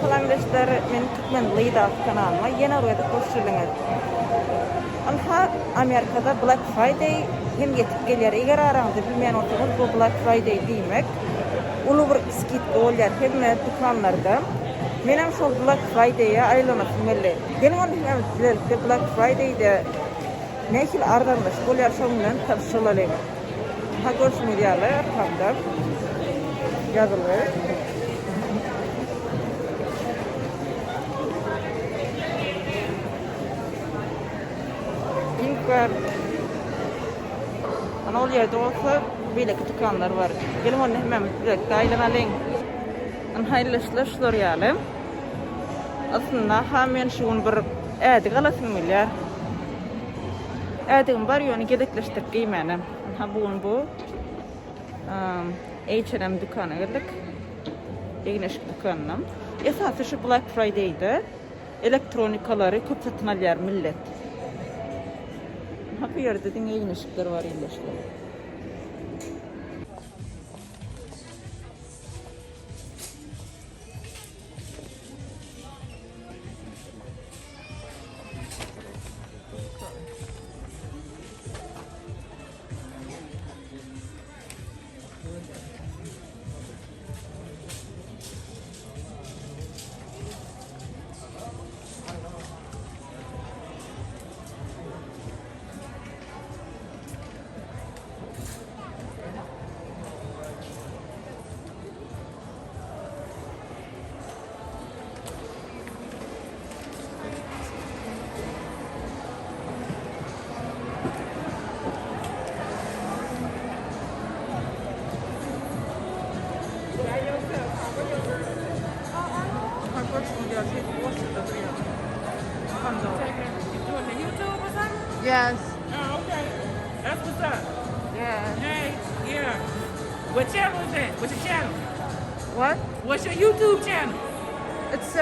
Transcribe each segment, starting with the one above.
Salam Ildeshler, men Türkmen Leyda kanalyma yeni orada hoş geldiniz. Alha Amerika'da Black Friday hem yetip gelir. Eğer aranızda bilmeyen olsanız bu Black Friday demek. Ulu bir skit olýar hem dükkanlarda. Menem şol Black Friday'a aýlanyp melle. Benim onu hem sizlerle Black Friday'de nähil ardanlyş bolýar şol bilen tanışylalyk. Ha görüşmek diýerler arkamda. Yazılı. Ana ol yerde olsa böyle dükkanlar var. Gelin onu hemen birlikte aylanalım. Hayırlı işler ýaly. Aslında men şuň bir ädi galasyn bilýär. Ädigim bar ýöne gedekleşdirip giýmänem. Bugün bu H&M dükkanına geldik. Egneşik dükkanına. Esasy şu Black Friday'de elektronikalary köp satyn alýar millet. Bu yerde de egneşikler var Ildeshler. Yes. Oh, okay. That's what's up. Yeah. Hey, yeah. What channel is that? What's your channel? What? What's your YouTube channel? It's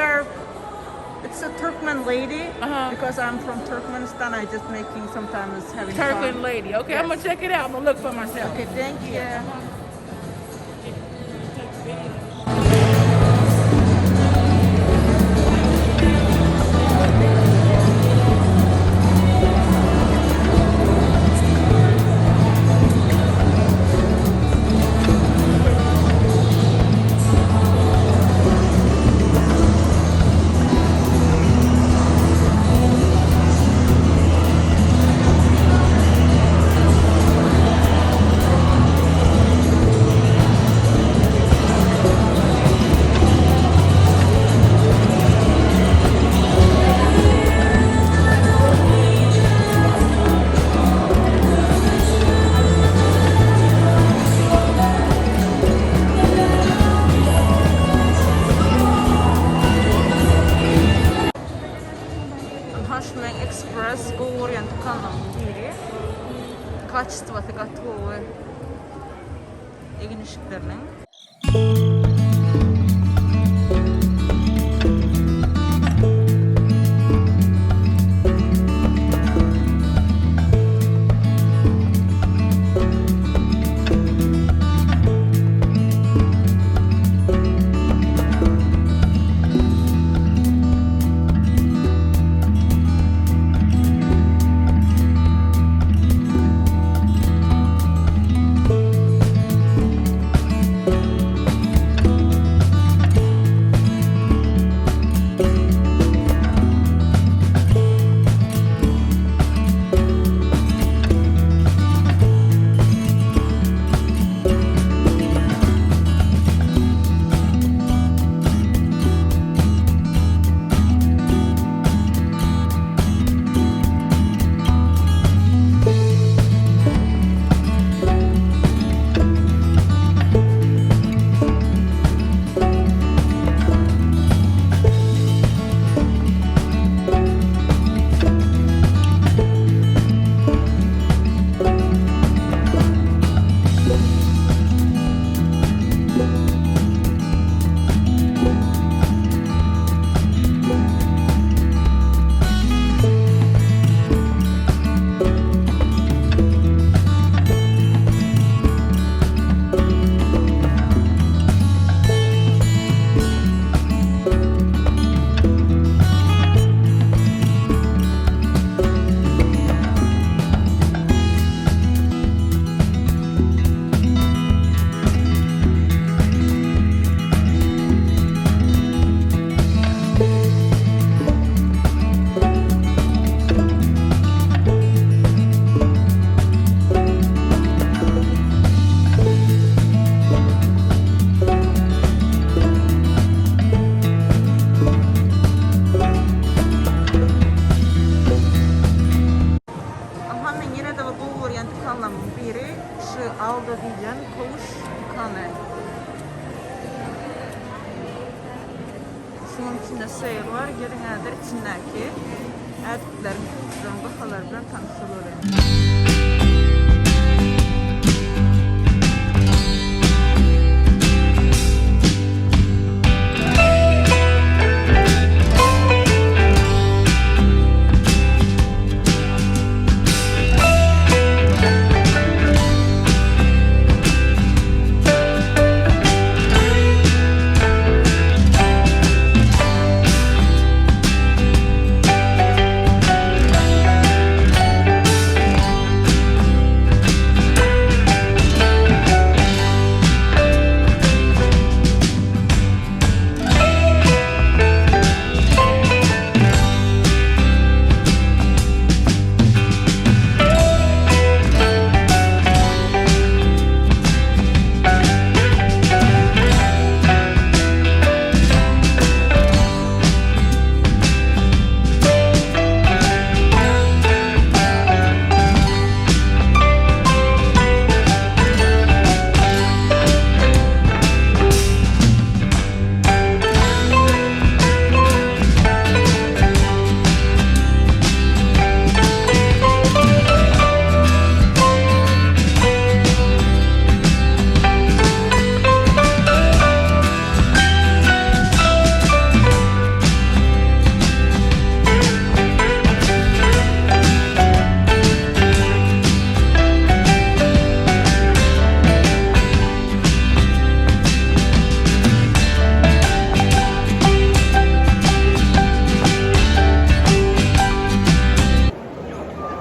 a Turkmen lady. Uh-huh. Because I'm from Turkmenistan, I just making sometimes having Turkmen fun. lady. Okay, Yes. I'm gonna check it out. I'm gonna look for myself. Okay, thank you. Hashmeng Express bu orient dükkandan biri. Kaçtı gatı egin ışıklarının. Onun içinde seyir var. Gelin ədir içindeki ədiklərin, kültürlərin, baxalar bilen tanışıl olayım.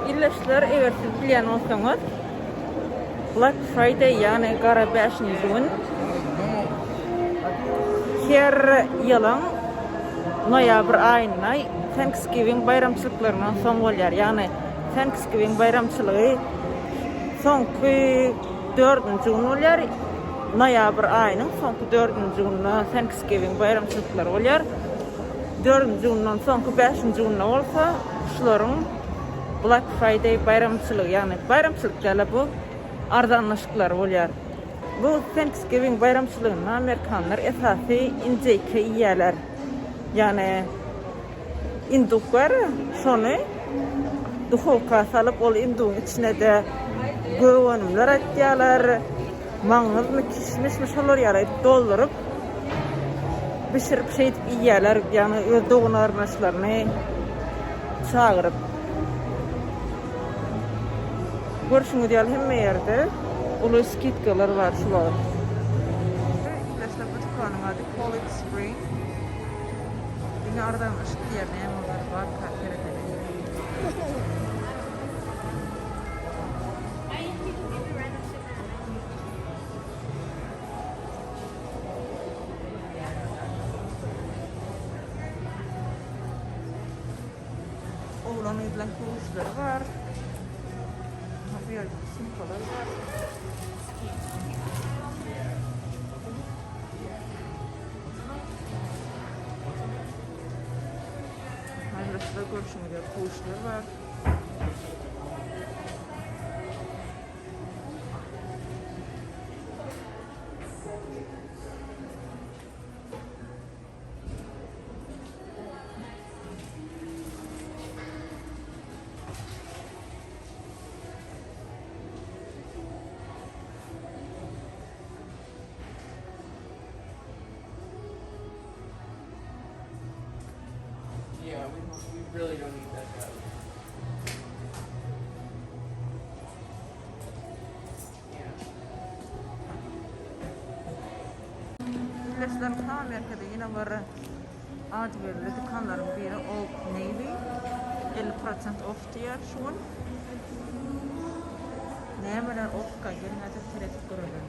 Ildeshler eğer siz bilen olsanız Black Friday yani Qara Beşinci gün her yılın noyabr ayına Thanksgiving bayramçılıklarından son bolar. Yani Thanksgiving bayramçılığı sonki 4-nji gün bolar. Noyabr ayının sonki 4-nji gününe Thanksgiving bayramçılıkları bolar. 4-nji günden sonki 5-nji gününe bolsa şularyň Black Friday bayramçılığı yani bayramçılık däl bu arzanlaşyklar bolar. Bu Thanksgiving bayramçılığına Amerikanlar esasy injeke ýerler. Yani induk var, şonu duhovka salyp ol induň içine de göwenimler atýarlar. Maňyzmy kişmiş şolar ýaly doldurup bişirip şeýdip ýerler, yani öz dogunarmaşlaryny çagyryp. Görüşüňiz ýaly hemme ýerde uly skitkalar var şular. Ildeshler bu dükanyň ady College Spring. Diňe ardanlaşyk ýerine hem olar var, kaferede. Oğlan edilen kılıçları var. Bir yerde simkalar var. Burası görüşüne göre kılıçları var. Yeah, we really don't need that guy. Ildeshler'in tam merkezde yine var ad verilir dükkanların biri Old Navy 50% off diyor şu an. Nemeler off'ka gelin adı tereddüt görülür.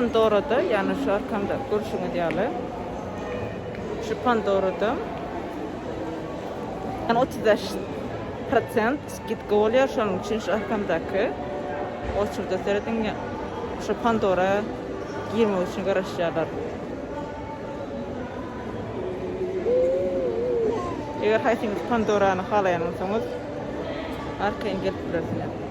Pandora'da, yani şu arkamda görüşünü diyalı. Şu Pandora'da yani 35% gitki oluyor, şunun için şu arkamdaki o çurda seyredin ya, şu Pandora 20 için karışıyorlar. Eğer haysınız Pandora'nı halayanırsanız arkaya gelip bilirsiniz.